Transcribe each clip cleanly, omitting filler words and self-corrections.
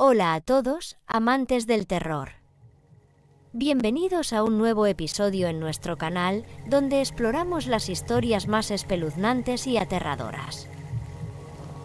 Hola a todos, amantes del terror. Bienvenidos a un nuevo episodio en nuestro canal, donde exploramos las historias más espeluznantes y aterradoras.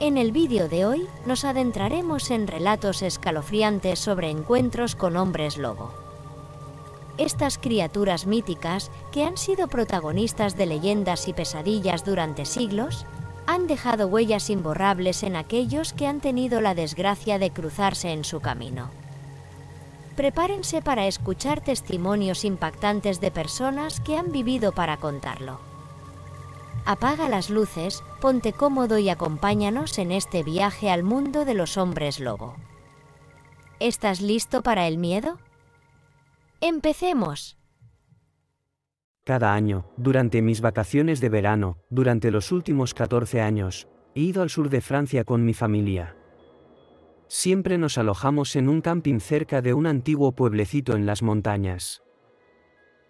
En el vídeo de hoy, nos adentraremos en relatos escalofriantes sobre encuentros con hombres lobo. Estas criaturas míticas, que han sido protagonistas de leyendas y pesadillas durante siglos, han dejado huellas imborrables en aquellos que han tenido la desgracia de cruzarse en su camino. Prepárense para escuchar testimonios impactantes de personas que han vivido para contarlo. Apaga las luces, ponte cómodo y acompáñanos en este viaje al mundo de los hombres lobo. ¿Estás listo para el miedo? ¡Empecemos! Cada año, durante mis vacaciones de verano, durante los últimos 14 años, he ido al sur de Francia con mi familia. Siempre nos alojamos en un camping cerca de un antiguo pueblecito en las montañas.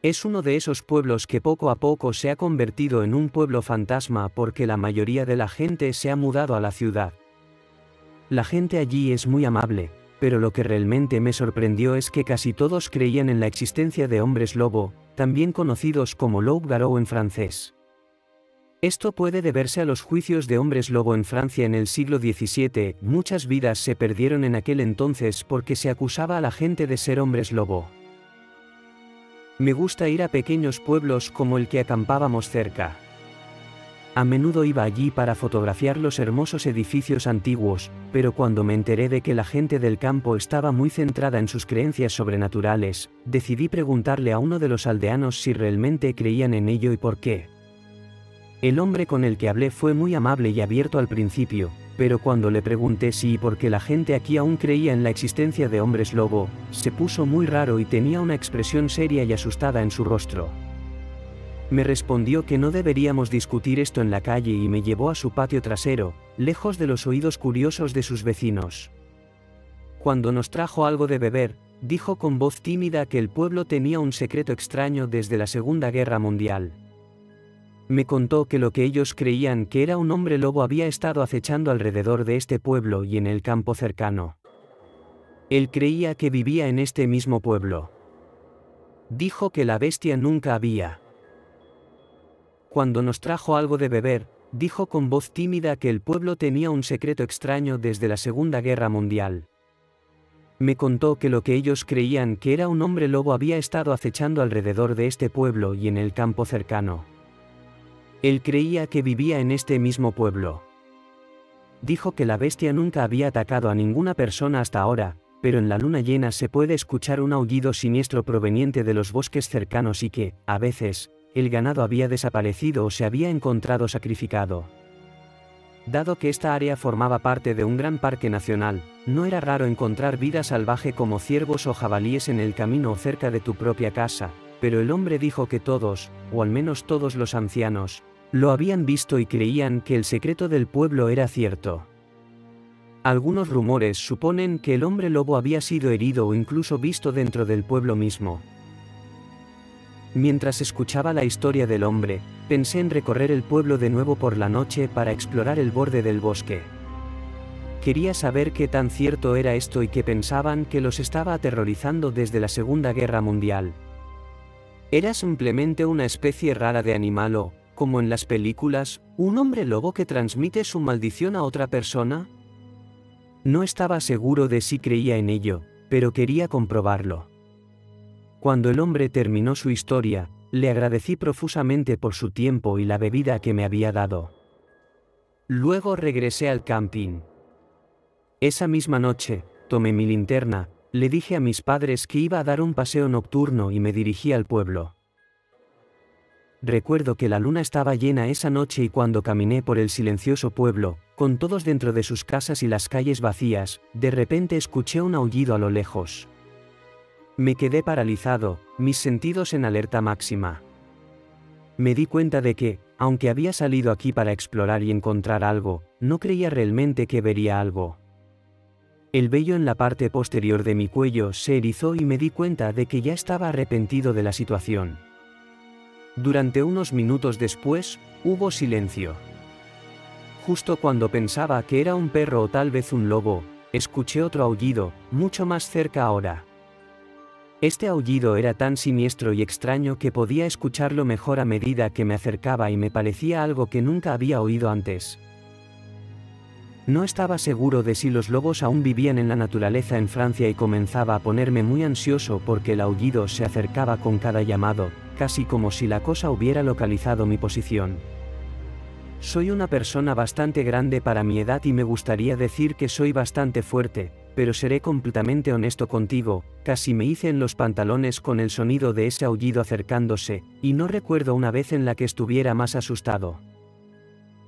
Es uno de esos pueblos que poco a poco se ha convertido en un pueblo fantasma porque la mayoría de la gente se ha mudado a la ciudad. La gente allí es muy amable, pero lo que realmente me sorprendió es que casi todos creían en la existencia de hombres lobo, también conocidos como loup-garou en francés. Esto puede deberse a los juicios de hombres lobo en Francia en el siglo XVII. Muchas vidas se perdieron en aquel entonces porque se acusaba a la gente de ser hombres lobo. Me gusta ir a pequeños pueblos como el que acampábamos cerca. A menudo iba allí para fotografiar los hermosos edificios antiguos, pero cuando me enteré de que la gente del campo estaba muy centrada en sus creencias sobrenaturales, decidí preguntarle a uno de los aldeanos si realmente creían en ello y por qué. El hombre con el que hablé fue muy amable y abierto al principio, pero cuando le pregunté si y por qué la gente aquí aún creía en la existencia de hombres lobo, se puso muy raro y tenía una expresión seria y asustada en su rostro. Me respondió que no deberíamos discutir esto en la calle y me llevó a su patio trasero, lejos de los oídos curiosos de sus vecinos. Cuando nos trajo algo de beber, dijo con voz tímida que el pueblo tenía un secreto extraño desde la Segunda Guerra Mundial. Me contó que lo que ellos creían que era un hombre lobo había estado acechando alrededor de este pueblo y en el campo cercano. Él creía que vivía en este mismo pueblo. Dijo que la bestia nunca había. Cuando nos trajo algo de beber, dijo con voz tímida que el pueblo tenía un secreto extraño desde la Segunda Guerra Mundial. Me contó que lo que ellos creían que era un hombre lobo había estado acechando alrededor de este pueblo y en el campo cercano. Él creía que vivía en este mismo pueblo. Dijo que la bestia nunca había atacado a ninguna persona hasta ahora, pero en la luna llena se puede escuchar un aullido siniestro proveniente de los bosques cercanos y que, a veces, el ganado había desaparecido o se había encontrado sacrificado. Dado que esta área formaba parte de un gran parque nacional, no era raro encontrar vida salvaje como ciervos o jabalíes en el camino o cerca de tu propia casa, pero el hombre dijo que todos, o al menos todos los ancianos, lo habían visto y creían que el secreto del pueblo era cierto. Algunos rumores suponen que el hombre lobo había sido herido o incluso visto dentro del pueblo mismo. Mientras escuchaba la historia del hombre, pensé en recorrer el pueblo de nuevo por la noche para explorar el borde del bosque. Quería saber qué tan cierto era esto y que pensaban que los estaba aterrorizando desde la Segunda Guerra Mundial. ¿Era simplemente una especie rara de animal o, como en las películas, un hombre lobo que transmite su maldición a otra persona? No estaba seguro de si creía en ello, pero quería comprobarlo. Cuando el hombre terminó su historia, le agradecí profusamente por su tiempo y la bebida que me había dado. Luego regresé al camping. Esa misma noche, tomé mi linterna, le dije a mis padres que iba a dar un paseo nocturno y me dirigí al pueblo. Recuerdo que la luna estaba llena esa noche y cuando caminé por el silencioso pueblo, con todos dentro de sus casas y las calles vacías, de repente escuché un aullido a lo lejos. Me quedé paralizado, mis sentidos en alerta máxima. Me di cuenta de que, aunque había salido aquí para explorar y encontrar algo, no creía realmente que vería algo. El vello en la parte posterior de mi cuello se erizó y me di cuenta de que ya estaba arrepentido de la situación. Durante unos minutos después, hubo silencio. Justo cuando pensaba que era un perro o tal vez un lobo, escuché otro aullido, mucho más cerca ahora. Este aullido era tan siniestro y extraño que podía escucharlo mejor a medida que me acercaba y me parecía algo que nunca había oído antes. No estaba seguro de si los lobos aún vivían en la naturaleza en Francia y comenzaba a ponerme muy ansioso porque el aullido se acercaba con cada llamado, casi como si la cosa hubiera localizado mi posición. Soy una persona bastante grande para mi edad y me gustaría decir que soy bastante fuerte, pero seré completamente honesto contigo, casi me hice en los pantalones con el sonido de ese aullido acercándose, y no recuerdo una vez en la que estuviera más asustado.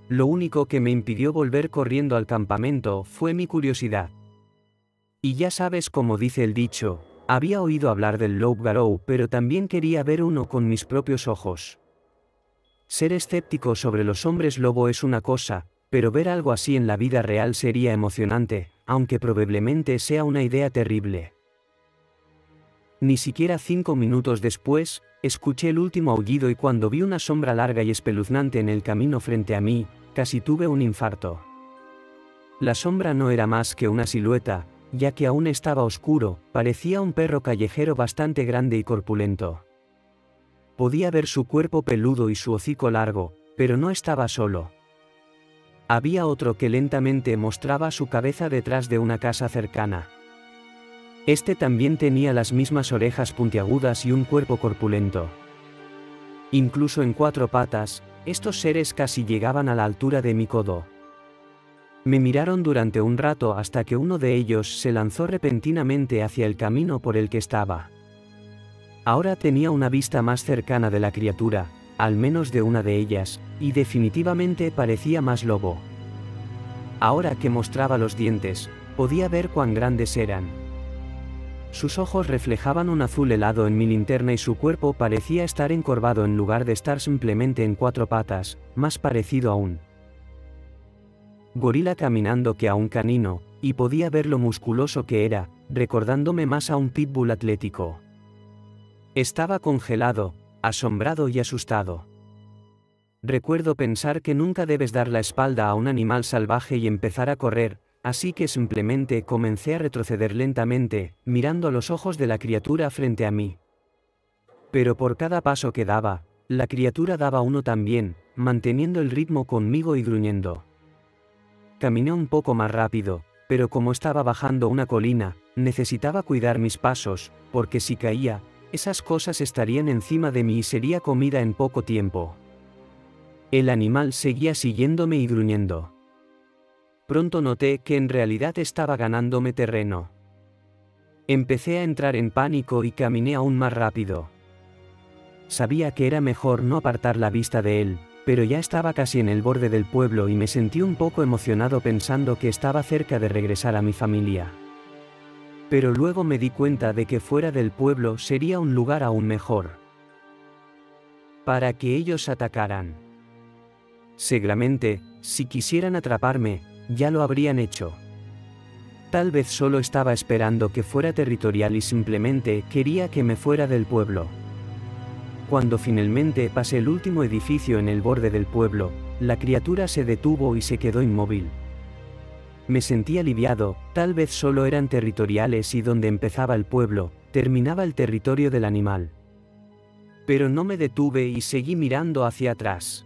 Lo único que me impidió volver corriendo al campamento fue mi curiosidad. Y ya sabes cómo dice el dicho, había oído hablar del loup-garou, pero también quería ver uno con mis propios ojos. Ser escéptico sobre los hombres lobo es una cosa, pero ver algo así en la vida real sería emocionante, aunque probablemente sea una idea terrible. Ni siquiera 5 minutos después, escuché el último aullido y cuando vi una sombra larga y espeluznante en el camino frente a mí, casi tuve un infarto. La sombra no era más que una silueta, ya que aún estaba oscuro, parecía un perro callejero bastante grande y corpulento. Podía ver su cuerpo peludo y su hocico largo, pero no estaba solo. Había otro que lentamente mostraba su cabeza detrás de una casa cercana. Este también tenía las mismas orejas puntiagudas y un cuerpo corpulento. Incluso en 4 patas, estos seres casi llegaban a la altura de mi codo. Me miraron durante un rato hasta que uno de ellos se lanzó repentinamente hacia el camino por el que estaba. Ahora tenía una vista más cercana de la criatura, al menos de una de ellas, y definitivamente parecía más lobo. Ahora que mostraba los dientes, podía ver cuán grandes eran. Sus ojos reflejaban un azul helado en mi linterna y su cuerpo parecía estar encorvado en lugar de estar simplemente en 4 patas, más parecido a un gorila caminando que a un canino, y podía ver lo musculoso que era, recordándome más a un pitbull atlético. Estaba congelado, asombrado y asustado. Recuerdo pensar que nunca debes dar la espalda a un animal salvaje y empezar a correr, así que simplemente comencé a retroceder lentamente, mirando a los ojos de la criatura frente a mí. Pero por cada paso que daba, la criatura daba uno también, manteniendo el ritmo conmigo y gruñendo. Caminé un poco más rápido, pero como estaba bajando una colina, necesitaba cuidar mis pasos, porque si caía, esas cosas estarían encima de mí y sería comida en poco tiempo. El animal seguía siguiéndome y gruñendo. Pronto noté que en realidad estaba ganándome terreno. Empecé a entrar en pánico y caminé aún más rápido. Sabía que era mejor no apartar la vista de él, pero ya estaba casi en el borde del pueblo y me sentí un poco emocionado pensando que estaba cerca de regresar a mi familia. Pero luego me di cuenta de que fuera del pueblo sería un lugar aún mejor para que ellos atacaran. Seguramente, si quisieran atraparme, ya lo habrían hecho. Tal vez solo estaba esperando que fuera territorial y simplemente quería que me fuera del pueblo. Cuando finalmente pasé el último edificio en el borde del pueblo, la criatura se detuvo y se quedó inmóvil. Me sentí aliviado, tal vez solo eran territoriales y donde empezaba el pueblo, terminaba el territorio del animal. Pero no me detuve y seguí mirando hacia atrás.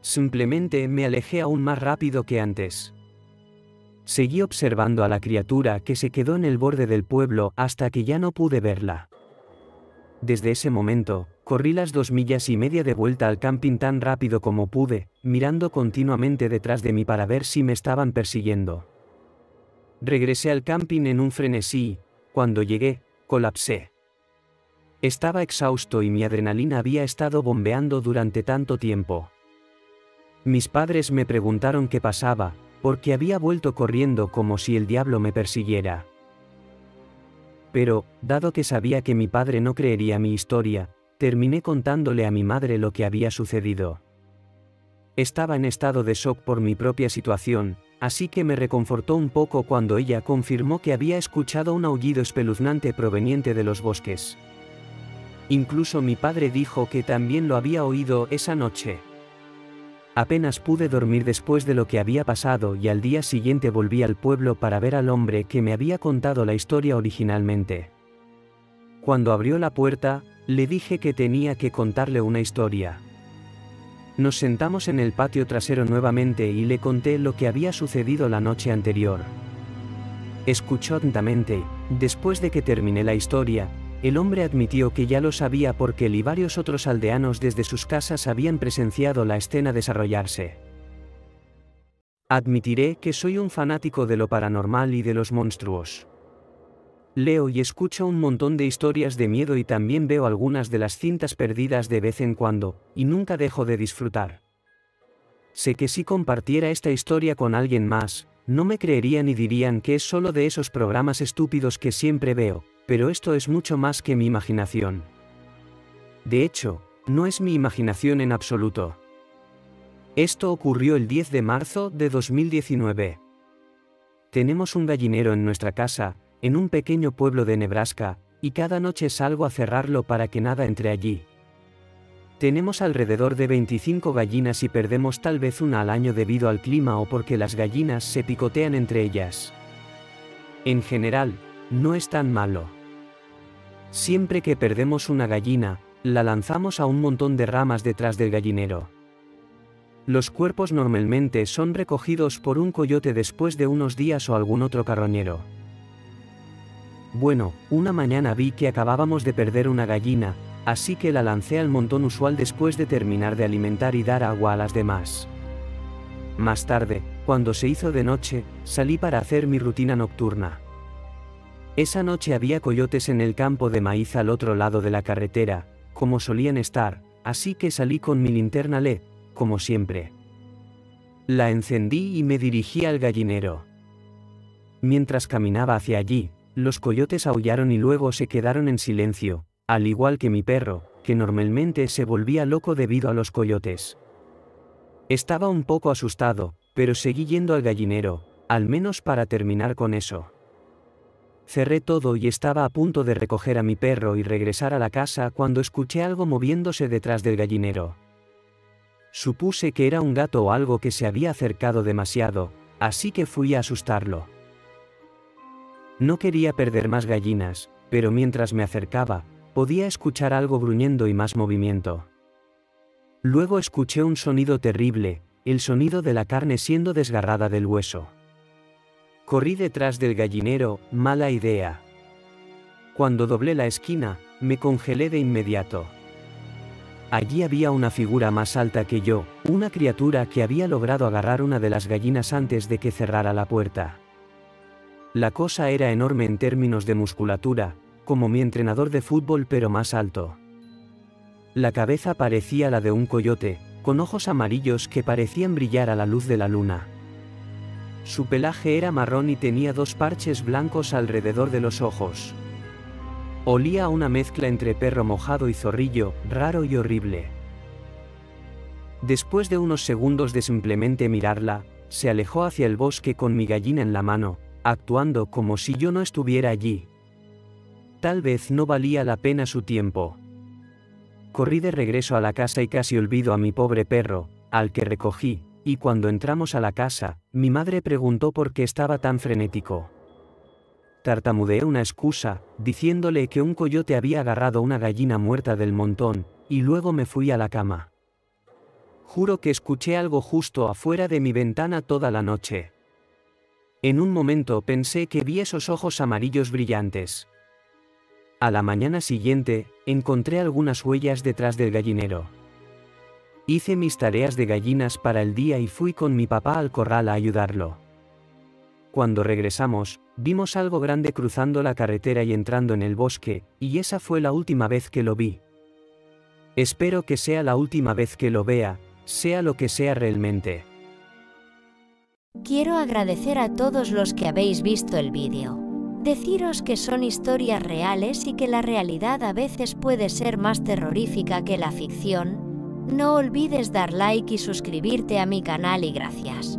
Simplemente me alejé aún más rápido que antes. Seguí observando a la criatura que se quedó en el borde del pueblo hasta que ya no pude verla. Desde ese momento, corrí las 2,5 millas de vuelta al camping tan rápido como pude, mirando continuamente detrás de mí para ver si me estaban persiguiendo. Regresé al camping en un frenesí. Cuando llegué, colapsé. Estaba exhausto y mi adrenalina había estado bombeando durante tanto tiempo. Mis padres me preguntaron qué pasaba, porque había vuelto corriendo como si el diablo me persiguiera. Pero, dado que sabía que mi padre no creería mi historia, terminé contándole a mi madre lo que había sucedido. Estaba en estado de shock por mi propia situación, así que me reconfortó un poco cuando ella confirmó que había escuchado un aullido espeluznante proveniente de los bosques. Incluso mi padre dijo que también lo había oído esa noche. Apenas pude dormir después de lo que había pasado y al día siguiente volví al pueblo para ver al hombre que me había contado la historia originalmente. Cuando abrió la puerta, le dije que tenía que contarle una historia. Nos sentamos en el patio trasero nuevamente y le conté lo que había sucedido la noche anterior. Escuchó atentamente. Después de que terminé la historia, el hombre admitió que ya lo sabía porque él y varios otros aldeanos desde sus casas habían presenciado la escena desarrollarse. Admitiré que soy un fanático de lo paranormal y de los monstruos. Leo y escucho un montón de historias de miedo y también veo algunas de las cintas perdidas de vez en cuando, y nunca dejo de disfrutar. Sé que si compartiera esta historia con alguien más, no me creerían y dirían que es solo de esos programas estúpidos que siempre veo, pero esto es mucho más que mi imaginación. De hecho, no es mi imaginación en absoluto. Esto ocurrió el 10 de marzo de 2019. Tenemos un gallinero en nuestra casa, en un pequeño pueblo de Nebraska, y cada noche salgo a cerrarlo para que nada entre allí. Tenemos alrededor de 25 gallinas y perdemos tal vez una al año debido al clima o porque las gallinas se picotean entre ellas. En general, no es tan malo. Siempre que perdemos una gallina, la lanzamos a un montón de ramas detrás del gallinero. Los cuerpos normalmente son recogidos por un coyote después de unos días o algún otro carroñero. Bueno, una mañana vi que acabábamos de perder una gallina, así que la lancé al montón usual después de terminar de alimentar y dar agua a las demás. Más tarde, cuando se hizo de noche, salí para hacer mi rutina nocturna. Esa noche había coyotes en el campo de maíz al otro lado de la carretera, como solían estar, así que salí con mi linterna LED, como siempre. La encendí y me dirigí al gallinero. Mientras caminaba hacia allí, los coyotes aullaron y luego se quedaron en silencio, al igual que mi perro, que normalmente se volvía loco debido a los coyotes. Estaba un poco asustado, pero seguí yendo al gallinero, al menos para terminar con eso. Cerré todo y estaba a punto de recoger a mi perro y regresar a la casa cuando escuché algo moviéndose detrás del gallinero. Supuse que era un gato o algo que se había acercado demasiado, así que fui a asustarlo. No quería perder más gallinas, pero mientras me acercaba, podía escuchar algo gruñendo y más movimiento. Luego escuché un sonido terrible, el sonido de la carne siendo desgarrada del hueso. Corrí detrás del gallinero, mala idea. Cuando doblé la esquina, me congelé de inmediato. Allí había una figura más alta que yo, una criatura que había logrado agarrar una de las gallinas antes de que cerrara la puerta. La cosa era enorme en términos de musculatura, como mi entrenador de fútbol pero más alto. La cabeza parecía la de un coyote, con ojos amarillos que parecían brillar a la luz de la luna. Su pelaje era marrón y tenía dos parches blancos alrededor de los ojos. Olía a una mezcla entre perro mojado y zorrillo, raro y horrible. Después de unos segundos de simplemente mirarla, se alejó hacia el bosque con mi gallina en la mano, actuando como si yo no estuviera allí. Tal vez no valía la pena su tiempo. Corrí de regreso a la casa y casi olvido a mi pobre perro, al que recogí, y cuando entramos a la casa, mi madre preguntó por qué estaba tan frenético. Tartamudeé una excusa, diciéndole que un coyote había agarrado una gallina muerta del montón, y luego me fui a la cama. Juro que escuché algo justo afuera de mi ventana toda la noche. En un momento pensé que vi esos ojos amarillos brillantes. A la mañana siguiente, encontré algunas huellas detrás del gallinero. Hice mis tareas de gallinas para el día y fui con mi papá al corral a ayudarlo. Cuando regresamos, vimos algo grande cruzando la carretera y entrando en el bosque, y esa fue la última vez que lo vi. Espero que sea la última vez que lo vea, sea lo que sea realmente. Quiero agradecer a todos los que habéis visto el vídeo. Deciros que son historias reales y que la realidad a veces puede ser más terrorífica que la ficción. No olvides dar like y suscribirte a mi canal y gracias.